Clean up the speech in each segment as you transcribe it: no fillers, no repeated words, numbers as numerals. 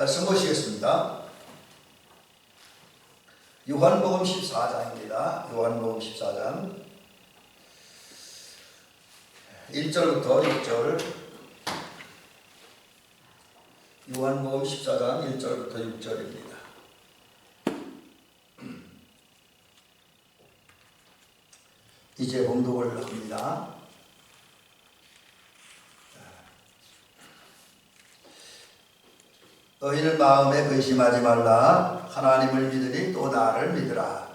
말씀 보시겠습니다. 요한복음 14장입니다. 요한복음 14장 1절부터 6절. 요한복음 14장 1절부터 6절입니다. 이제 봉독을 합니다. 너희는 마음에 의심하지 말라. 하나님을 믿으니 또 나를 믿으라.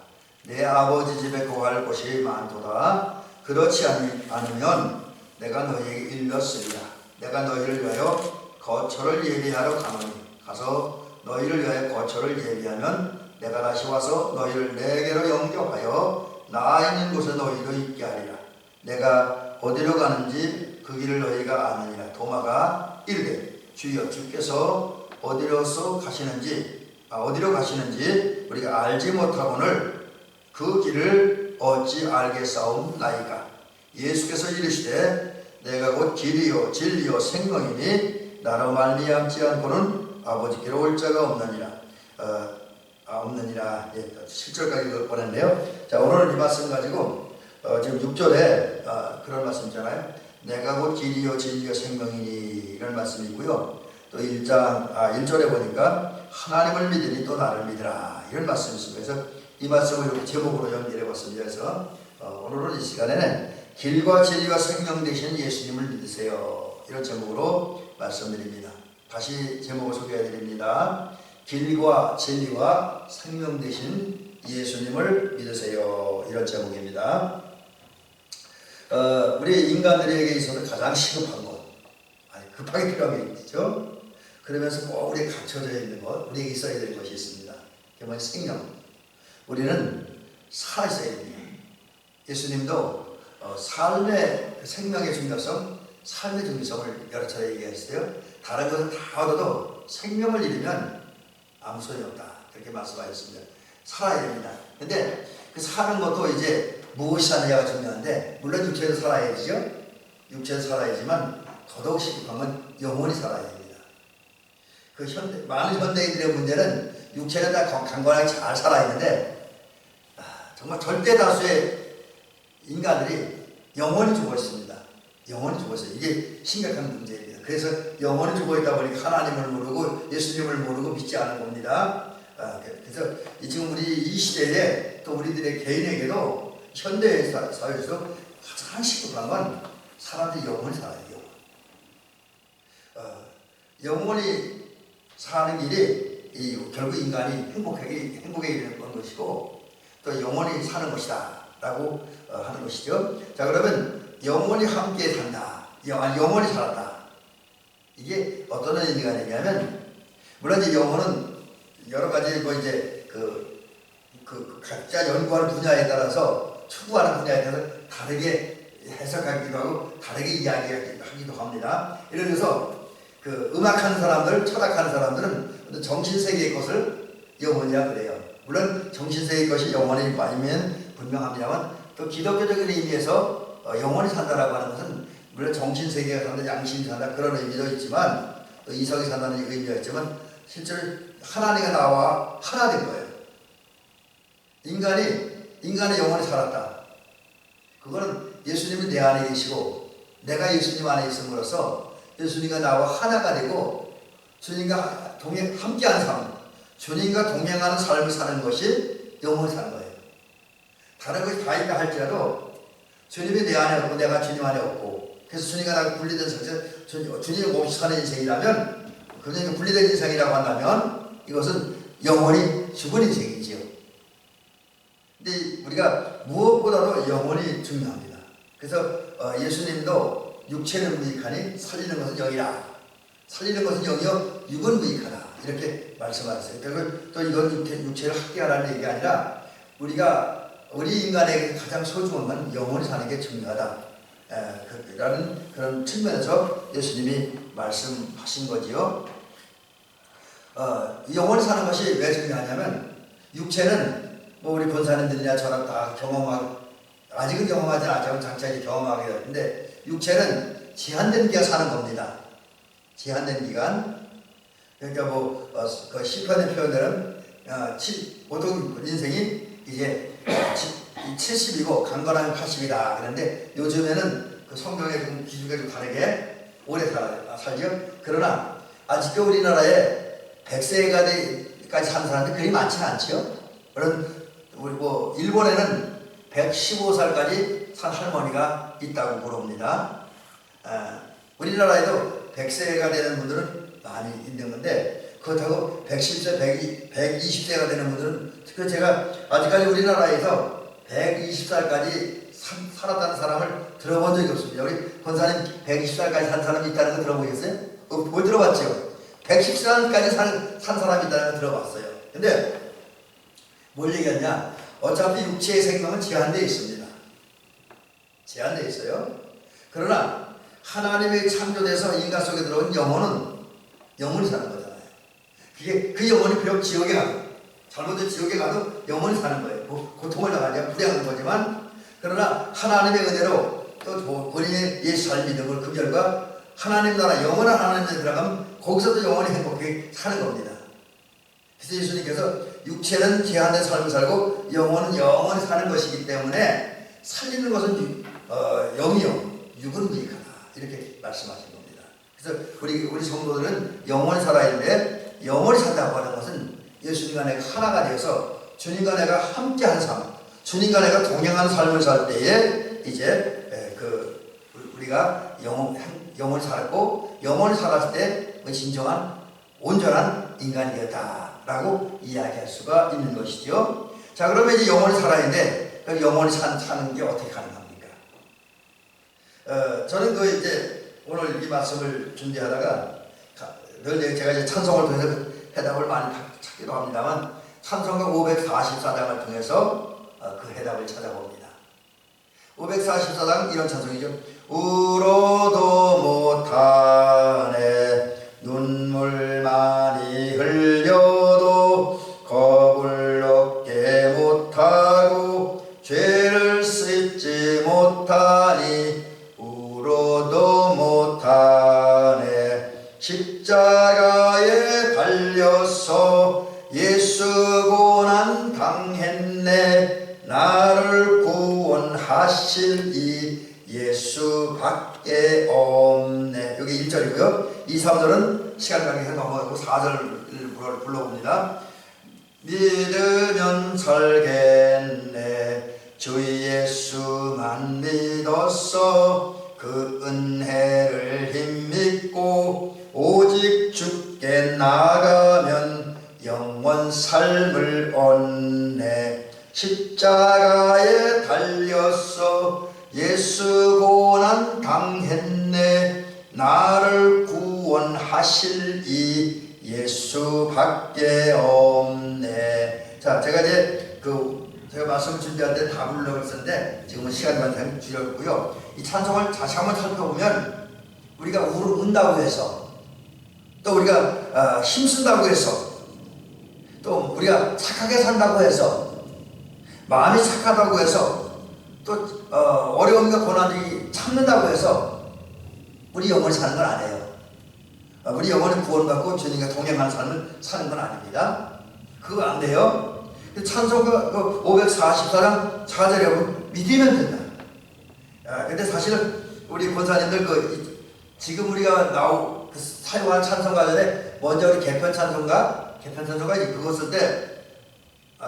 내 아버지 집에 거할 곳이 많도다. 그렇지 않으면 내가 너희에게 일렀으리라. 내가 너희를 위하여 거처를 예비하러 가노니 가서 너희를 위하여 거처를 예비하면 내가 다시 와서 너희를 내게로 영접하여 나 있는 곳에 너희도 있게 하리라. 내가 어디로 가는지 그 길을 너희가 아느니라. 도마가 이르되 주여 주께서 어디로 가시는지 우리가 알지 못하거늘 그 길을 어찌 알겠사옵나이까. 예수께서 이르시되 내가 곧 길이요 진리요 생명이니 나로 말미암지 않고는 아버지께로 올 자가 없느니라. 없느니라. 7절까지 읽을 뻔했네요. 자, 오늘은 이 말씀 가지고 지금 6절에 그런 말씀 있잖아요. 내가 곧 길이요 진리요 생명이니 이런 말씀이 있고요. 또 1절에 보니까 하나님을 믿으니 또 나를 믿으라 이런 말씀이 있습니다. 그래서 이 말씀을 이렇게 제목으로 연결해 봤습니다. 그래서 오늘은 이 시간에는 길과 진리와 생명 되신 예수님을 믿으세요 이런 제목으로 말씀드립니다. 다시 제목을 소개해 드립니다. 길과 진리와 생명 되신 예수님을 믿으세요 이런 제목입니다. 우리 인간들에게 있어서 가장 시급한 것, 급하게 필요한 게 있죠. 그러면서 꼭 우리에 갖춰져 있는 것, 우리에게 있어야 될 것이 있습니다. 그게 뭐냐? 생명. 우리는 살아있어야 됩니다. 예수님도 삶의 생명의 중요성, 삶의 중요성을 여러 차례 얘기했어요. 다른 것은 다 얻어도 생명을 잃으면 아무 소용이 없다. 그렇게 말씀하셨습니다. 살아야 됩니다. 근데 그 사는 것도 이제 무엇이 사느냐가 중요한데, 물론 육체도 살아야지요. 육체도 살아야지만 더더욱 시급한 건 영혼이 살아야 됩니다. 많은 현대인들의 문제는 육체는 다 강건하게 잘 살아있는데 정말 절대 다수의 인간들이 영혼이 죽어 있습니다. 영혼이 죽어 있어요. 이게 심각한 문제입니다. 그래서 영혼이 죽어 있다 보니까 하나님을 모르고 예수님을 모르고 믿지 않은 겁니다. 그래서 지금 우리 이 시대에 또 우리들의 개인에게도 현대 사회에서 가장 시급한 건 사람들이 영혼이 살아야 돼요. 영혼이 사는 길이 결국 인간이 행복에 이르는 것이고 또 영혼이 사는 것이다 라고 하는 것이죠. 자, 그러면 영혼이 함께 산다, 영혼이 살았다, 이게 어떤 의미가 되냐면, 물론 이제 영혼은 여러 가지 이제 각자 연구하는 분야에 따라서 추구하는 분야에 따라서 다르게 해석하기도 하고 다르게 이야기하기도 합니다. 예를 들어서 음악하는 사람들, 철학하는 사람들은 정신세계의 것을 영혼이라 그래요. 물론 정신세계의 것이 영혼이 아니면 분명합니다만, 또 기독교적인 의미에서 영혼이 산다라고 하는 것은 물론 정신세계가 산다, 양심이 산다 그런 의미도 있지만, 또 이성이 산다는 의미가 있지만, 실제로 하나님과 나와 하나 된 거예요. 인간의 영혼이 살았다. 그거는 예수님이 내 안에 계시고 내가 예수님 안에 있음으로써 예수님과 나와 하나가 되고 주님과 함께하는 삶, 주님과 동행하는 삶을 사는 것이 영혼이 사는 거예요. 다른 것이 다 있다 할지라도 주님이 내 안에 없고 내가 주님 안에 없고, 그래서 주님과 나가 분리된 상태, 주님이 없이 사는 인생이라면, 그러니까 분리된 인생이라고 한다면 이것은 영혼이 죽은 인생이지요. 근데 우리가 무엇보다도 영혼이 중요합니다. 그래서 예수님도 육체는 무익하니 살리는 것은 영이라. 살리는 것은 영이요 육은 무익하다. 이렇게 말씀하셨어요. 그리고 또 이건 육체를 학대하라는 얘기가 아니라 우리 인간에게 가장 소중한 건 영혼이 사는 게 중요하다. 라는 그런 측면에서 예수님이 말씀하신 거지요. 영혼이 사는 것이 왜 중요하냐면, 육체는 우리 권사님들이나 저랑 다 아직은 경험하지 않았지만 장차 이제 경험하게 되는데, 육체는 제한된 기간 사는 겁니다. 제한된 기간. 그러니까 그 시편의 표현대로는 보통 인생이 이제 70이고 강건하면 80이다. 그런데 요즘에는 그 성경의 좀 기준과 좀 다르게 오래 살죠. 그러나 아직도 우리나라에 100세까지 사는 사람들이 그리 많지는 않지요. 그런 우리 일본에는 115살까지 산 할머니가 있다고 부릅니다. 우리나라에도 100세가 되는 분들은 많이 있는 건데 그렇다고 110세, 120세가 되는 분들은 제가 아직까지 우리나라에서 120살까지 살았다는 사람을 들어본 적이 없습니다. 우리 권사님 120살까지 산 사람이 있다는 거 들어보셨어요? 못 들어봤죠? 110살까지 산 사람이 있다는 거 들어봤어요. 근데 뭘 얘기하냐? 어차피 육체의 생명은 제한되어 있습니다. 제한되어 있어요. 그러나 하나님의 창조돼서 인간 속에 들어온 영혼은 영원히 사는 거잖아요. 그 영혼이 비록 지옥에 가도 잘못된 지옥에 가도 영원히 사는 거예요. 고통을 당하냐 불행한 거지만 그러나 하나님의 은혜로 또 본인의 예수를 믿음을 그 결과 하나님 나라 영원한 하나님에 들어가면 거기서도 영원히 행복하게 사는 겁니다. 그래서 예수님께서 육체는 제한된 삶을 살고 영혼은 영원히 사는 것이기 때문에 살리는 것은 영이요 육은 무익하다 이렇게 말씀하신 겁니다. 그래서 우리 성도들은 영원히 살아야 하는데 영원히 산다고 하는 것은 예수님과 내가 하나가 되어서 주님과 내가 함께한 삶, 주님과 내가 동행하는 삶을 살 때에 이제 우리가 영원히 살았고 영원히 살았을 때 진정한 온전한 인간이 되었다라고 이야기할 수가 있는 것이죠. 자, 그러면 이제 영원히 살아야 하는데 그럼 영원히 사는 게 어떻게 가능합니까? 저는 이제 오늘 이 말씀을 준비하다가 늘 제가 이제 찬송을 통해서 해답을 많이 찾기도 합니다만 찬송가 544장을 통해서 그 해답을 찾아봅니다. 544장 이런 찬송이죠. 울어도 못하네 눈물 많이 흘려도 겁을 얻게 못하고 죄를 씻지 못하니 울어도 못하네 십자가에 달려서 예수 고난 당했네 나를 구원하실 이 예수밖에 없네. 여기 1절이고요 2, 3절은 시간 관계에서 넘어가고 4절을 불러봅니다. 믿으면 살겠네 주 예수만 믿었어 그 은혜를 힘입고 오직 주께 나가면 영원 삶을 얻네 십자가에 달렸어 예수 고난 당했네 나를 구원하실 이 예수밖에 없네. 자, 제가 이제 제가 말씀을 준비할 때 다 부르려고 했었는데 지금은 시간 관계상 줄였고요. 이 찬송을 다시 한번 살펴보면 우리가 운다고 해서 또 우리가 힘쓴다고 해서 또 우리가 착하게 산다고 해서 마음이 착하다고 해서 또 어려움과 고난이 참는다고 해서 우리 영혼이 사는 건 아니에요. 우리 영혼이 구원받고 주님과 동행하는 삶을 사는 건 아닙니다. 그거 안 돼요. 찬송가 544장 4절에 보면 믿으면 된다. 근데 사실은 우리 권사님들 지금 우리가 사용한 찬송가 전에 먼저 우리 개편 찬송가 그거 쓸 때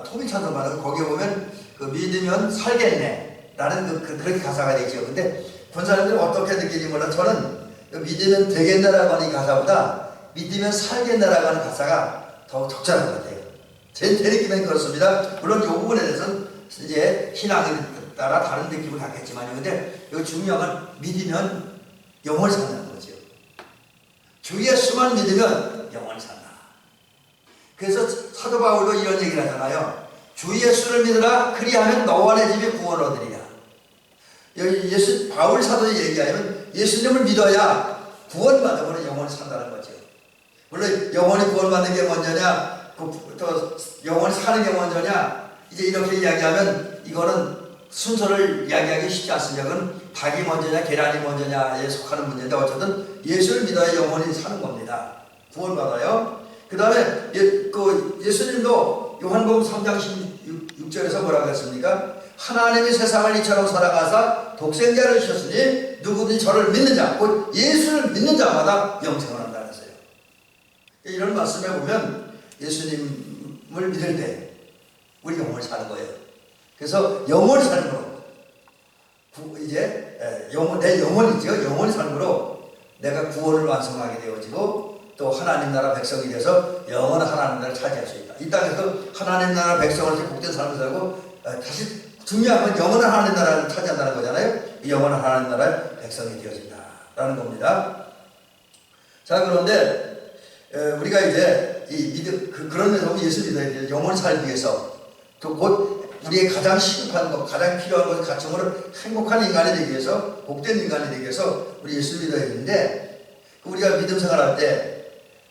통일 찬송가는 거기에 보면 믿으면 살겠네 라는 그렇게 가사가 되죠. 근데 권사님들은 어떻게 느끼는지 몰라. 저는 믿으면 되겠네라고 하는 이 가사보다 믿으면 살겠네라고 하는 가사가 더 적절한 것 같아요. 제 느낌은 그렇습니다. 물론 이 부분에 대해서는 이제 신앙에 따라 다른 느낌을 갖겠지만요. 근데 여기 중요한 건 믿으면 영원히 산다는 거죠. 주 예수만 믿으면 영원히 산다. 그래서 사도 바울도 이런 얘기를 하잖아요. 주 예수를 믿으라 그리하면 너와 내 집이 구원을 얻으리라. 여기 바울 사도의 얘기하면 예수님을 믿어야 구원받으면 영원히 산다는 거죠. 물론 영원히 구원받는 게 먼저냐 또 영원히 사는 게 먼저냐 이제 이렇게 이야기하면 이거는 순서를 이야기하기 쉽지 않습니다. 그건 닭이 먼저냐 계란이 먼저냐에 속하는 문제인데 어쨌든 예수를 믿어야 영원히 사는 겁니다. 구원받아요. 그 다음에 예수님도 요한복음 3장 16절에서 뭐라고 했습니까? 하나님이 세상을 이처럼 사랑하사 독생자를 주셨으니 누구든지 저를 믿는 자, 곧 예수를 믿는 자마다 영생을 한다 했어요. 이런 말씀에 보면 예수님을 믿을 때 우리 영원히 사는 거예요. 그래서 영원히 사는 거로 이제 내 영혼이죠. 영원히 사는 거로 내가 구원을 완성하게 되어지고 또 하나님 나라 백성이 돼서 영원한 하나님 나라를 차지할 수 있다. 이 땅에서 하나님 나라 백성을 복된 삶을 살고 다시 중요한 건 영원한 하나님 나라를 차지한다는 거잖아요. 이 영원한 하나님 나라의 백성이 되어진다라는 겁니다. 자, 그런데 우리가 이제 이 믿음 그런 데서 보면 예수 믿어야 돼요. 영원히 살기 위해서 또 곧 우리의 가장 시급한 것, 가장 필요한 것, 가정으로 행복한 인간이 되기 위해서, 복된 인간이 되기 위해서 우리 예수 믿어야 되는데, 우리가 믿음 생활할 때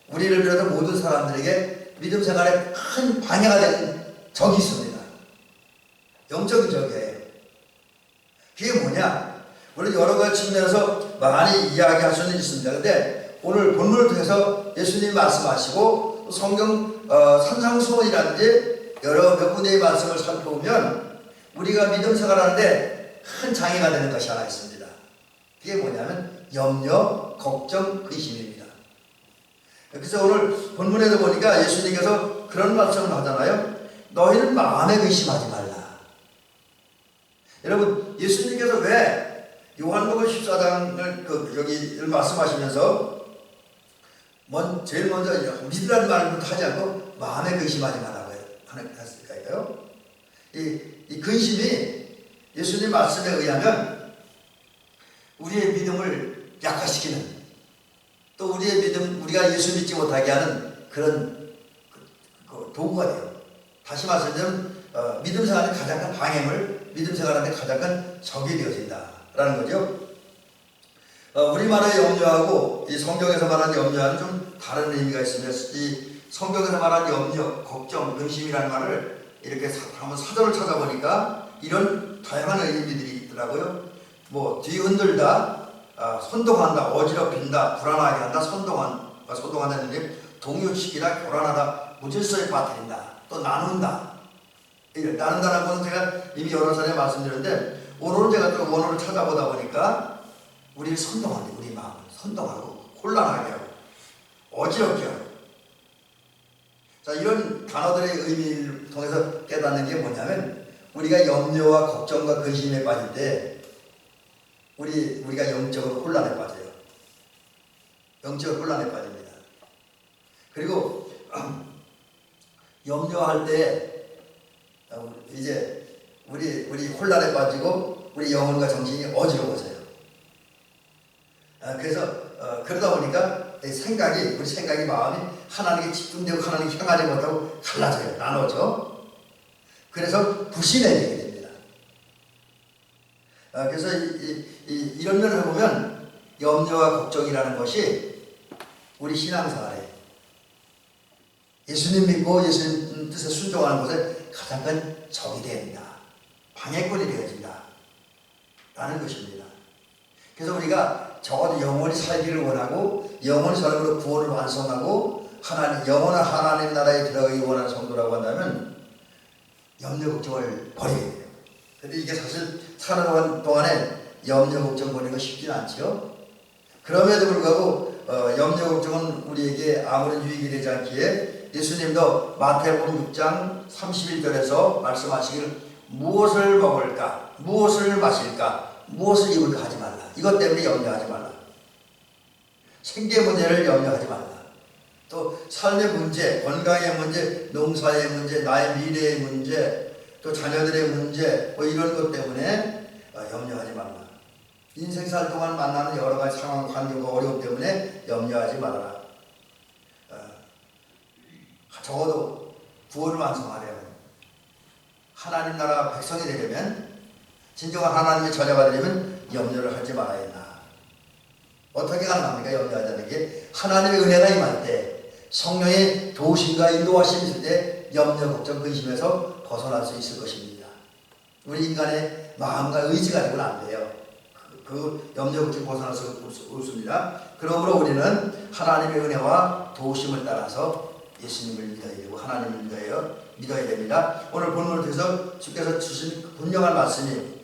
우리를 비롯한 모든 사람들에게 믿음 생활에 큰 방해가 되는 적이 있습니다. 영적인 적이에요. 그게 뭐냐? 물론 여러 가지 측면에서 많이 이야기할 수는 있습니다. 근데 오늘 본문을 통해서 예수님이 말씀하시고 성경 산상수훈이라든지 여러 몇 군데의 말씀을 살펴보면 우리가 믿음 생활하는데 큰 장애가 되는 것이 하나 있습니다. 그게 뭐냐면 염려, 걱정, 근심입니다. 그래서 오늘 본문에도 보니까 예수님께서 그런 말씀을 하잖아요. 너희는 마음에 근심하지 말라. 여러분, 예수님께서 왜 요한복음 14장을 여기 말씀하시면서 제일 먼저 믿으라는 말부터 하지 않고 마음에 근심하지 말라고 했을까요? 이 근심이 예수님 말씀에 의하면 우리의 믿음을 약화시키는, 또 우리의 믿음, 우리가 예수 믿지 못하게 하는 그런 도구가 돼요. 다시 말씀드리면 믿음 생활의 가장 큰 방해물, 믿음 생활하는데 가장 큰 적이 되어진다라는 거죠. 우리말의 염려하고 이 성경에서 말하는 염려와는 좀 다른 의미가 있으며, 이 성경에서 말하는 염려, 걱정, 근심이라는 말을 이렇게 한번 사전을 찾아보니까 이런 다양한 의미들이 있더라고요. 뒤흔들다, 선동한다, 어지럽힌다, 불안하게 한다, 선동한다는 게 동요시키다, 교란하다, 무질서에 빠뜨린다, 또 나눈다. 나눈다는 것은 제가 이미 여러 차례 말씀드렸는데, 오늘은 제가 또 원어를 찾아보다 보니까 우리를 선동하게, 우리 마음을 선동하고 혼란하게 하고 어지럽게 하고, 자, 이런 단어들의 의미를 통해서 깨닫는 게 뭐냐면, 우리가 염려와 걱정과 근심에 빠질 때 우리가 영적으로 혼란에 빠져요. 영적으로 혼란에 빠집니다. 그리고 염려할 때 이제 우리 혼란에 빠지고 우리 영혼과 정신이 어지러워져요. 그래서 그러다 보니까 우리 생각이, 마음이 하나님께 집중되고 하나님께 향하지 못하고 갈라져요. 나눠져. 그래서 불신해지게 됩니다. 그래서 이런 면을 보면 염려와 걱정이라는 것이 우리 신앙생활에 예수님 믿고 예수님 뜻에 순종하는 것에 가장 큰 적이 됩니다. 방해꾼이 되어진다 라는 것입니다. 그래서 우리가 적어도 영원히 살기를 원하고 영원히 삶으로 구원을 완성하고 영원한 하나님 나라에 들어가기 원하는 성도라고 한다면 염려 걱정을 버려야 돼요. 근데 이게 사실 사는 동안에 염려 걱정 버리는 건 쉽지는 않지요. 그럼에도 불구하고 염려 걱정은 우리에게 아무런 유익이 되지 않기에 예수님도 마태복음 6장 31절에서 말씀하시기를 무엇을 먹을까, 무엇을 마실까, 무엇을 입을까 하지 말라. 이것 때문에 염려하지 말라. 생계 문제를 염려하지 말라. 또 삶의 문제, 건강의 문제, 농사의 문제, 나의 미래의 문제, 또 자녀들의 문제, 이런 것 때문에 염려하지 말라. 인생살 동안 만나는 여러 가지 상황, 환경과 어려움 때문에 염려하지 말아라. 적어도 구원을 완성하려면, 하나님 나라 백성이 되려면, 진정한 하나님의 자녀가 되려면 염려를 하지 말아야 한다. 어떻게 가능합니까? 염려하자는 게 하나님의 은혜가 임할 때, 성령의 도우심과 인도하심이 있을 때 염려, 걱정, 근심에서 벗어날 수 있을 것입니다. 우리 인간의 마음과 의지가 되고는 안 돼요. 그 염려, 걱정 벗어날 수 없습니다. 그러므로 우리는 하나님의 은혜와 도우심을 따라서 예수님을 믿어야 되고 하나님을 믿어야 됩니다. 오늘 본문을 통해서 주께서 주신 분명한 말씀이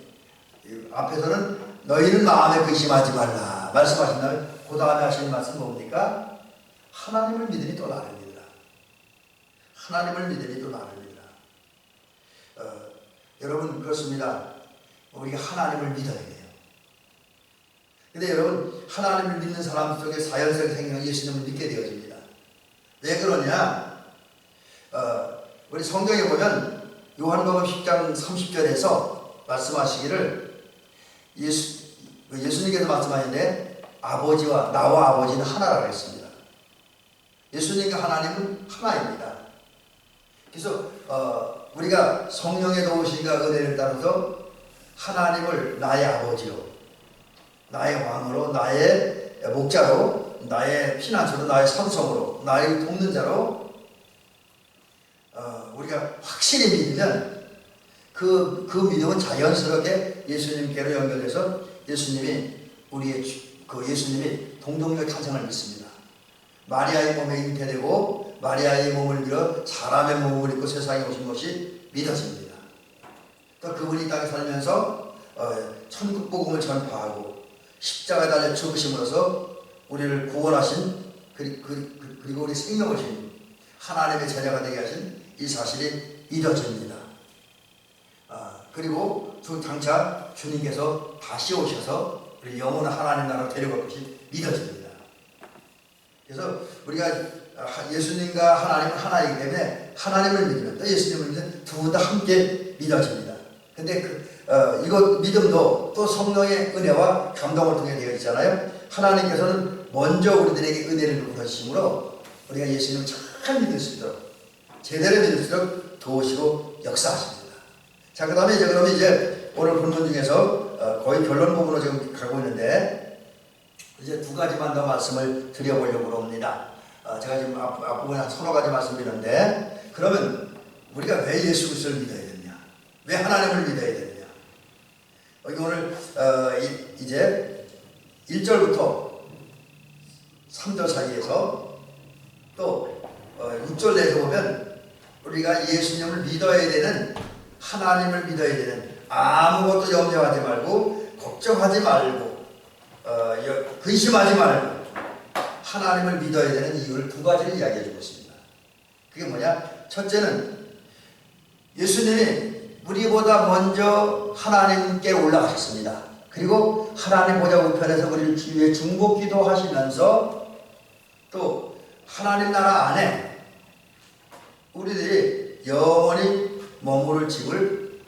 앞에서는 너희는 마음에 근심하지 말라 말씀하신 다음에 그 다음에 하시는 말씀은 뭡니까? 하나님을 믿으니 또 나를 믿으라. 하나님을 믿으니 또 나를 믿으라. 여러분 그렇습니다. 우리가 하나님을 믿어야 돼요. 근데 여러분 하나님을 믿는 사람 속에 자연스럽게 생기는 예수님을 믿게 되어집니다. 왜 그러냐? 우리 성경에 보면 요한복음 10장 30절에서 말씀하시기를 예수님께서 말씀하시는데 아버지와 나와 아버지는 하나라고 했습니다. 예수님과 하나님은 하나입니다. 그래서 우리가 성령의 도우심과 은혜를 따라서 하나님을 나의 아버지로, 나의 왕으로, 나의 목자로, 나의 피난처로, 나의 산성으로, 나의 돕는 자로 우리가 확실히 믿으면 그 믿음은 자연스럽게 예수님께로 연결돼서 예수님이 예수님이 동동력 탄생을 믿습니다. 마리아의 몸에 잉태되고 마리아의 몸을 빌어 사람의 몸을 입고 세상에 오신 것이 믿어집니다. 또 그분이 땅에 살면서 천국 복음을 전파하고 십자가에 달려 죽으심으로써 우리를 구원하신 그리고 우리 생명을 주신 하나님의 자녀가 되게 하신 이 사실이 믿어집니다. 그리고 장차 주님께서 다시 오셔서 우리 영원한 하나님 나라로 데려갈 것이 믿어집니다. 그래서 우리가 예수님과 하나님은 하나이기 때문에 하나님을 믿으면 또 예수님을 믿으면 두 분 다 함께 믿어집니다. 근데 이거 믿음도 또 성령의 은혜와 감동을 통해 되어 있잖아요. 하나님께서는 먼저 우리들에게 은혜를 베푸심으로 우리가 예수님을 잘 믿을 수 있도록 제대로 믿을 수 있도록 도우시고 역사하십니다. 자, 그 다음에 그러면 오늘 본문 중에서 거의 결론 부분으로 지금 가고 있는데 이제 두 가지만 더 말씀을 드려보려고 합니다. 제가 지금 앞부분에 한 서너 가지 말씀드렸는데 그러면 우리가 왜 예수 그리스도를 믿어야 되느냐? 왜 하나님을 믿어야 되느냐? 여기 오늘 이제 1절부터 3절 사이에서 또 6절 내에서 보면 우리가 예수님을 믿어야 되는 하나님을 믿어야 되는 아무것도 염려하지 말고 걱정하지 말고 근심하지 말고 하나님을 믿어야 되는 이유를 두 가지를 이야기해 주고 있습니다. 그게 뭐냐? 첫째는 예수님이 우리보다 먼저 하나님께 올라가셨습니다. 그리고 하나님 보좌 우편에서 우리를 위해 중보기도 하시면서 또 하나님 나라 안에 우리들이 영원히 머무를 집을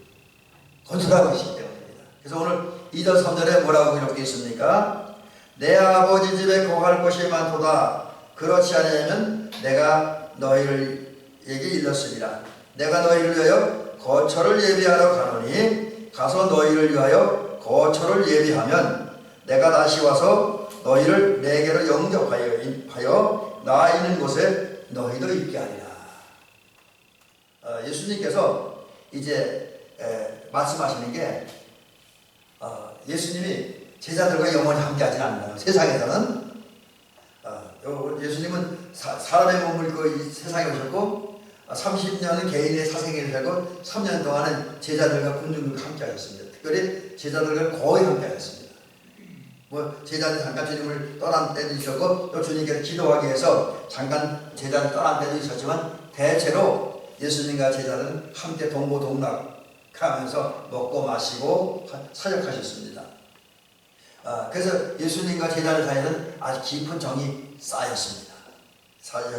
건설하고 계시기 때문입니다. 그래서 오늘 2절 3절에 뭐라고 이렇게 있습니까? 내 아버지 집에 거할 것이 많도다. 그렇지 않으면 내가 너희에게 일렀으리라. 내가 너희를 위하여 거처를 예비하러 가노니 가서 너희를 위하여 거처를 예비하면 내가 다시 와서 너희를 내게로 영접하여 나 있는 곳에 너희도 있게 하리라. 예수님께서 이제 말씀하시는 게 예수님이 제자들과 영원히 함께 하지 않는다. 세상에서는 예수님은 사람의 몸을 입고 이 세상에 오셨고 30년은 개인의 사생애를 살고 3년 동안은 제자들과 군중들과 함께 하셨습니다. 특별히 제자들과 거의 함께 하셨습니다. 제자들 잠깐 주님을 떠난 때도 있었고 또 주님께서 기도하기 위해서 잠깐 제자를 떠난 때도 있었지만 대체로 예수님과 제자들은 함께 동고동락하면서 먹고 마시고 사역하셨습니다. 그래서 예수님과 제자들 사이에는 아주 깊은 정이 쌓였습니다.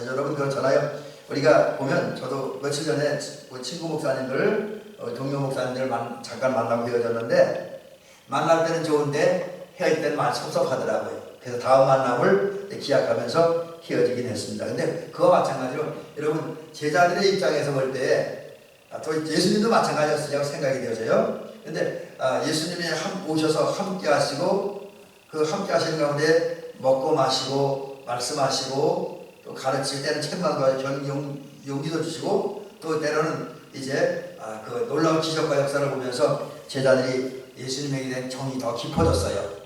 여러분 그렇잖아요. 우리가 보면 저도 며칠 전에 친구 목사님들, 동료 목사님들 잠깐 만나고 헤어졌는데 만날 때는 좋은데 헤어질 때는 많이 섭섭하더라고요. 그래서 다음 만남을 기약하면서 헤어지긴 했습니다. 근데 그와 마찬가지로 여러분 제자들의 입장에서 볼 때 또 예수님도 마찬가지였으리라고 생각이 되어져요. 근데 예수님이 오셔서 함께 하시고 그 함께 하시는 가운데 먹고 마시고 말씀하시고 또 가르칠 때는 책망도 하시고 용기도 주시고 또 때로는 이제 그 놀라운 기적과 역사를 보면서 제자들이 예수님에게 대한 정이 더 깊어졌어요.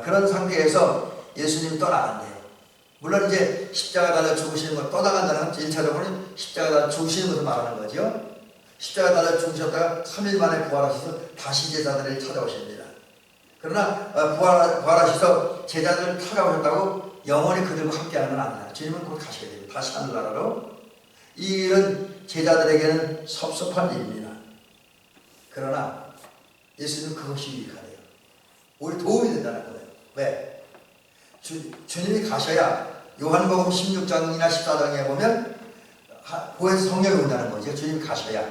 그런 상태에서 예수님이 떠나간대요. 물론 이제 십자가 달려 죽으시는 것, 떠나간다는 건 1차적으로는 십자가 달려 죽으시는 것을 말하는 거죠. 십자가 달려 죽으셨다가 3일 만에 부활하셔서 다시 제자들을 찾아오십니다. 그러나 부활하셔서 제자들을 찾아오셨다고 영원히 그들과 함께하는 건 아니에요. 주님은 곧 가시게 됩니다. 다시 하늘나라로. 이 일은 제자들에게는 섭섭한 일입니다. 그러나 예수님은 그것이 유익하대요. 우리 도움이 된다는 거예요. 왜? 주님이 가셔야 요한복음 16장이나 14장에 보면 보혜사 성령이 온다는 거죠. 주님이 가셔야.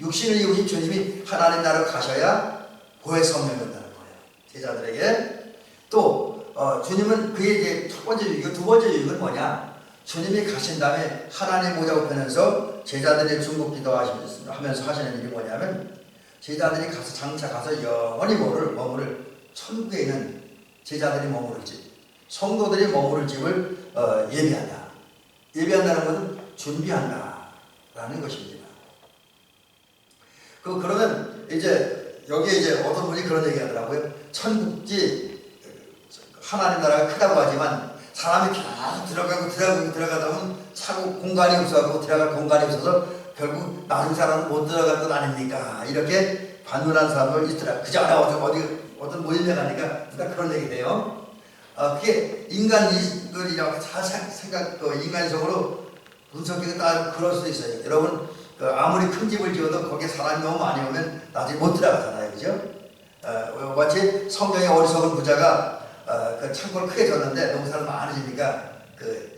육신을 입으신 주님이 하나님 나라로 가셔야 보혜사 성령이 온다는 거예요. 제자들에게. 또 주님은 그의 이제 첫 번째 유익, 두 번째 유익은 뭐냐? 주님이 가신 다음에 하나님 보좌 우편에서 제자들의 중보기도 하면서 하시는 일이 뭐냐면 제자들이 장차 가서 영원히 머무를 천국에 있는 제자들이 머무를 집, 성도들이 머무를 집을 예비한다. 예비한다는 것은 준비한다라는 것입니다. 그러면 이제 여기에 이제 어떤 분이 그런 얘기 하더라고요. 천국지 하나님 나라가 크다고 하지만 사람이 계속 들어가다 보면 차고 공간이 없어서 들어갈 공간이 없어서 결국 나중 사람은 못 들어갈 것 아닙니까? 이렇게 반문하는 사람도 있더라. 그저 어떤 모임에 가니까 누가 그런 얘기 해요. 그게 인간이라고 인간적으로 분석해서 다 그럴 수도 있어요. 여러분 아무리 큰 집을 지어도 거기에 사람이 너무 많이 오면 나중에 못 들어가잖아요. 그죠? 마치 성경의 어리석은 부자가 그 창고를 크게 졌는데 너무 사람 많으니까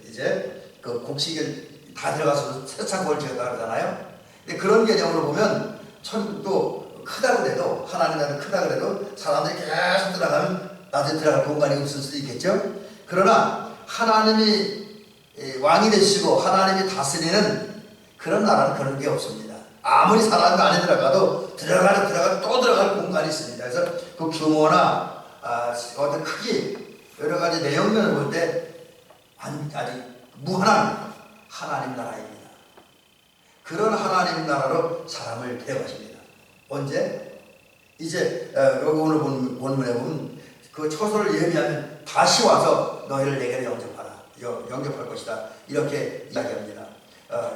이제 곡식을 다 들어가서 새 창고를 지었다 그러잖아요. 근데 그런 개념으로 보면 천국도 크다고 해도 하나님 나라는 크다고 해도 사람들이 계속 들어가면 나중에 들어갈 공간이 없을 수도 있겠죠. 그러나 하나님이 왕이 되시고 하나님이 다스리는 그런 나라는 그런 게 없습니다. 아무리 사람이 안에 들어가도 들어가 또 들어갈 공간이 있습니다. 그래서 그 규모나 어떤 크기 여러 가지 내용면을 볼 때 아주 무한한 하나님 나라입니다. 그런 하나님 나라로 사람을 데려가십니다. 언제? 이제 여기 오늘 본문에 보면 그 처소를 예비하면 다시 와서 너희를 내게 영접할 것이다. 이렇게 이야기합니다.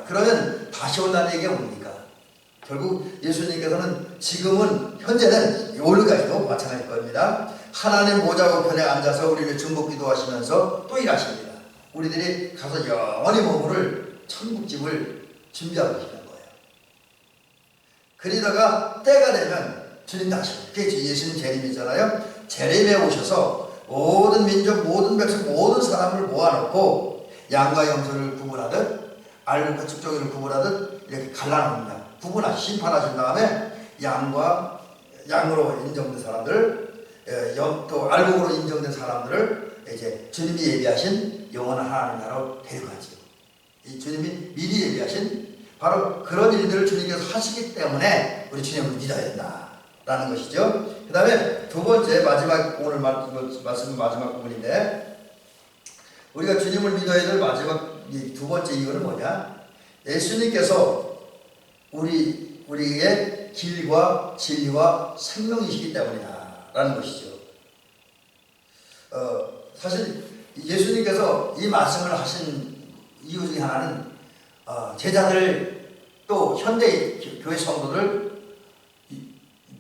그러면 다시 온다는 얘기가 뭡니까? 결국 예수님께서는 지금은 현재는 오늘까지도 마찬가지일 겁니다. 하나님 보좌 우편에 앉아서 우리를 중보기도 하시면서 또 일하십니다. 우리들이 가서 영원히 머무를 천국집을 준비하고 계시는 거예요. 그러다가 때가 되면 주님 다시, 그게 예수님 재림이잖아요. 재림에 오셔서 모든 민족, 모든 백성, 모든 사람을 모아놓고 양과 염소를 구분하듯 알곡과 측정이를 구분하듯 이렇게 갈라놓습니다. 심판하신 다음에 양으로 인정된 사람들, 또 알곡으로 인정된 사람들을 이제 주님이 예비하신 영원한 하나님 나라로 데려가죠. 이 주님이 미리 예비하신 바로 그런 일들을 주님께서 하시기 때문에 우리 주님을 믿어야 된다라는 것이죠. 그 다음에 두 번째 오늘 말씀 마지막 부분인데 우리가 주님을 믿어야 될 마지막 두 번째 이유는 뭐냐? 예수님께서 우리의 길과 진리와 생명이시기 때문이다라는 것이죠. 사실 예수님께서 이 말씀을 하신 이유 중에 하나는 제자들 또 현대 교회 성도들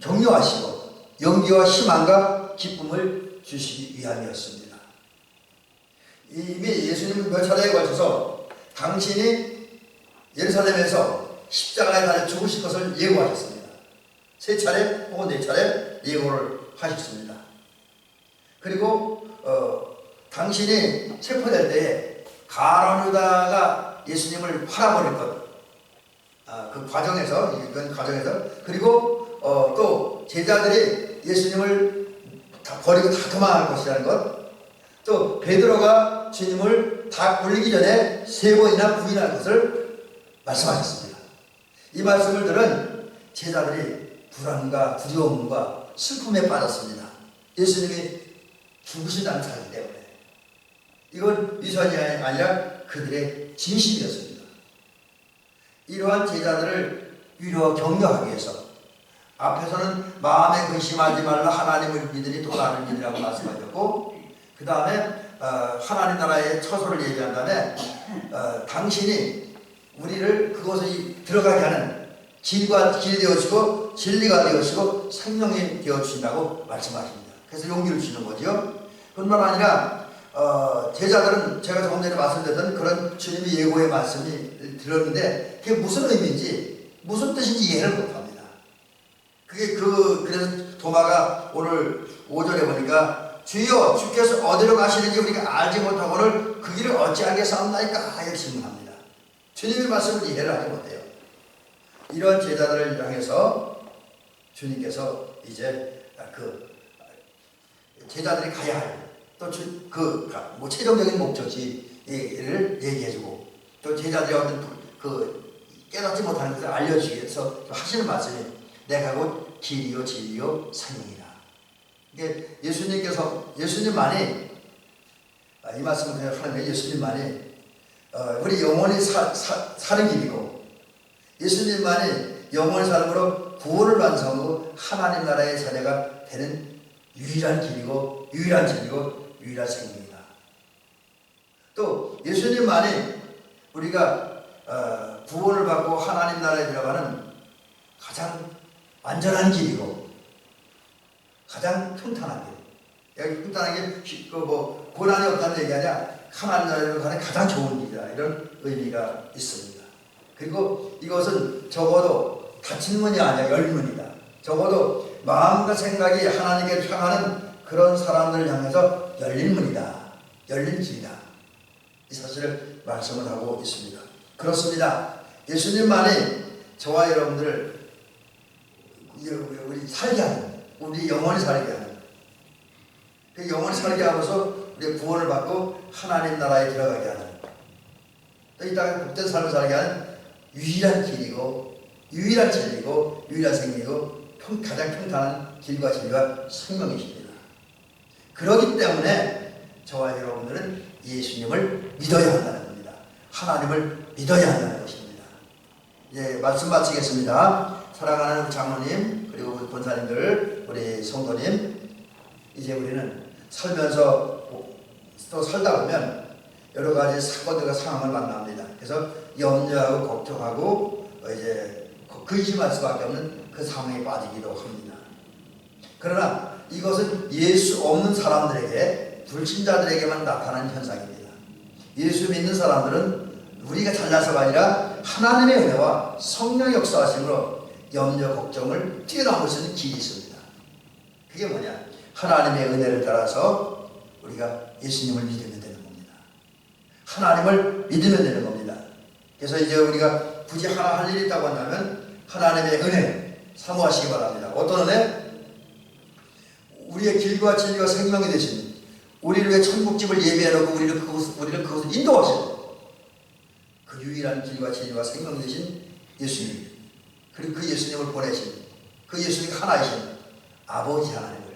격려하시고 용기와 희망과 기쁨을 주시기 위함이었습니다. 이미 예수님은 몇 차례에 걸쳐서 당신이 예루살렘에서 십자가에 달려 죽으실 것을 예고하셨습니다. 3차례 혹은 4차례 예고를 하셨습니다. 그리고 당신이 체포될 때에 가룟 유다가 예수님을 팔아버릴 것, 그 과정에서 그리고 또 제자들이 예수님을 다 버리고 다 도망할 것이라는 것, 또 베드로가 주님을 다 굴리기 전에 3번이나 부인할 것을 말씀하셨습니다. 이 말씀을 들은 제자들이 불안과 두려움과 슬픔에 빠졌습니다. 예수님이 죽으신다는 사실 때문에. 이건 위선이 아니라 그들의 진심이었습니다. 이러한 제자들을 위로와 격려하기 위해서 앞에서는 마음에 근심하지 말라 하나님을 믿으니 또 나를 믿으라고 말씀하셨고 그 다음에 하나님 나라의 처소를 얘기한 다음에 당신이 우리를 그곳에 들어가게 하는 길이 되어주시고 진리가 되어주시고 생명이 되어주신다고 말씀하십니다. 그래서 용기를 주는 거죠. 뿐만 아니라 제자들은 제가 조금 전에 말씀드렸던 그런 주님의 예고의 말씀이 들었는데 그게 무슨 의미인지 무슨 뜻인지 이해를 못합니다. 그래서 도마가 오늘 5절에 보니까 주여 주께서 어디로 가시는지 우리가 알지 못하고는 그 길을 어찌하게 싸움나이까 이렇게 질문합니다. 주님의 말씀을 이해를 하지 못해요. 이런 제자들을 향해서 주님께서 이제 제자들이 가야 할 또 최종적인 목적지를 얘기해주고 또 제자들이 어떤 깨닫지 못하는 것을 알려주기 위해서 하시는 말씀이 내가 곧 길이요 진리요 생명이다. 이게 예수님만이 이 말씀을 그냥 하는 거예요. 예수님만이 우리 영원히 사는 길이고 예수님만이 영원히 삶으로 구원을 완성하고 하나님 나라의 자녀가 되는 유일한 길이고 유일한 진리고 유일한 생명이다. 또 예수님만이 우리가 구원을 받고 하나님 나라에 들어가는 가장 안전한 길이고 가장 평탄한 길. 여기 평탄한 게 고난이 없다는 얘기 아니라 하나님 나라로 가는 가장 좋은 길이다. 이런 의미가 있습니다. 그리고 이것은 적어도 닫힌 문이 아니라 열린 문이다. 적어도 마음과 생각이 하나님께 향하는 그런 사람들을 향해서 열린 문이다. 열린 길이다. 이 사실을 말씀을 하고 있습니다. 그렇습니다. 예수님만이 저와 여러분들을 우리 살게 하는, 우리 영원히 살게 하는, 그 영원히 살게 하면서 우리 구원을 받고 하나님 나라에 들어가게 하는, 또 이 땅에 복된 삶을 살게 하는 유일한 길이고 유일한 진리고 유일한 생명이고 가장 평탄한 길과 진리와 생명이십니다. 그렇기 때문에 저와 여러분들은 예수님을 믿어야 한다는 겁니다. 하나님을 믿어야 한다는 것입니다. 이제 말씀 마치겠습니다. 사랑하는 우리 장로님 그리고 우리 권사님들 우리 성도님, 이제 우리는 살면서 또 살다 보면 여러 가지 사건들과 상황을 만납니다. 그래서 염려하고 걱정하고 이제 근심할 수밖에 없는 그 상황에 빠지기도 합니다. 그러나 이것은 예수 없는 사람들에게, 불신자들에게만 나타나는 현상입니다. 예수 믿는 사람들은 우리가 잘나서가 아니라 하나님의 은혜와 성령의 역사하심으로 염려, 걱정을 뛰어넘을 수 있는 길이 있습니다. 그게 뭐냐? 하나님의 은혜를 따라서 우리가 예수님을 믿으면 되는 겁니다. 하나님을 믿으면 되는 겁니다. 그래서 이제 우리가 굳이 하나 할 일이 있다고 한다면 하나님의 은혜 사모하시기 바랍니다. 어떤 은혜? 우리의 길과 진리와 생명이 되신, 우리를 위해 천국집을 예비해놓고 우리를 그곳을 인도하신 그 유일한 길과 진리와 생명이 되신 예수님, 그리고 그 예수님을 보내신 그 예수님이 하나이신 아버지 하나님을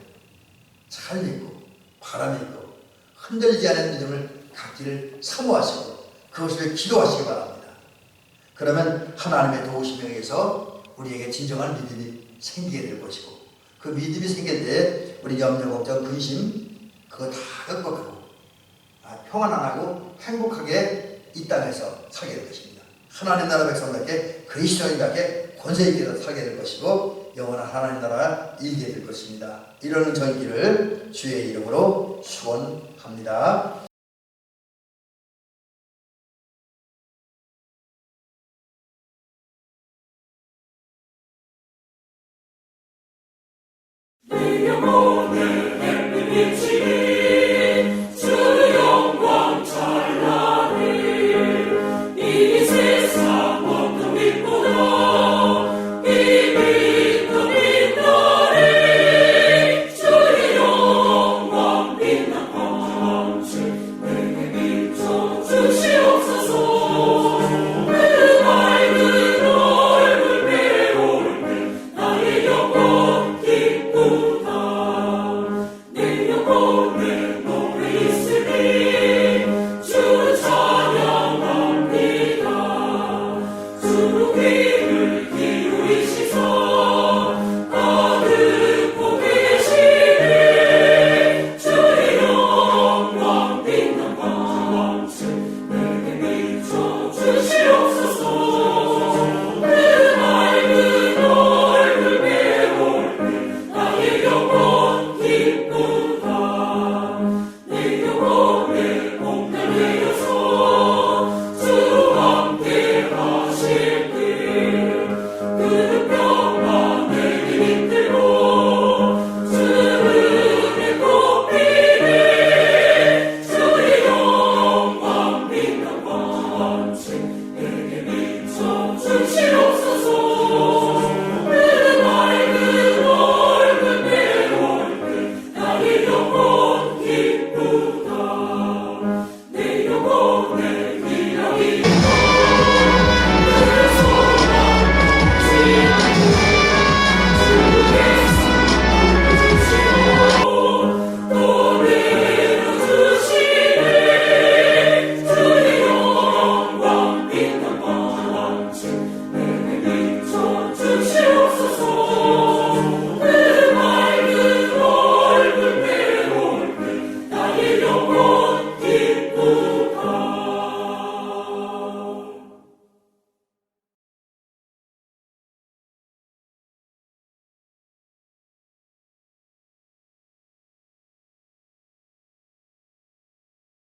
잘 믿고 바라 믿고 흔들리지 않은 믿음을 갖기를 사모하시고 그것을 위해 기도하시기 바랍니다. 그러면 하나님의 도우심에 의해서 우리에게 진정한 믿음이 생기게 될 것이고, 그 믿음이 생길 때 우리 염려, 걱정, 근심 그거 다 극복하고 평안하고 행복하게 이 땅에서 살게 될 것입니다. 하나님 나라 백성답게 그리스도인답게 권세 있게 살게 될 것이고 영원한 하나님 나라가 이루게 될 것입니다. 이러는 저희끼를 주의 이름으로 축원합니다. 내 영혼을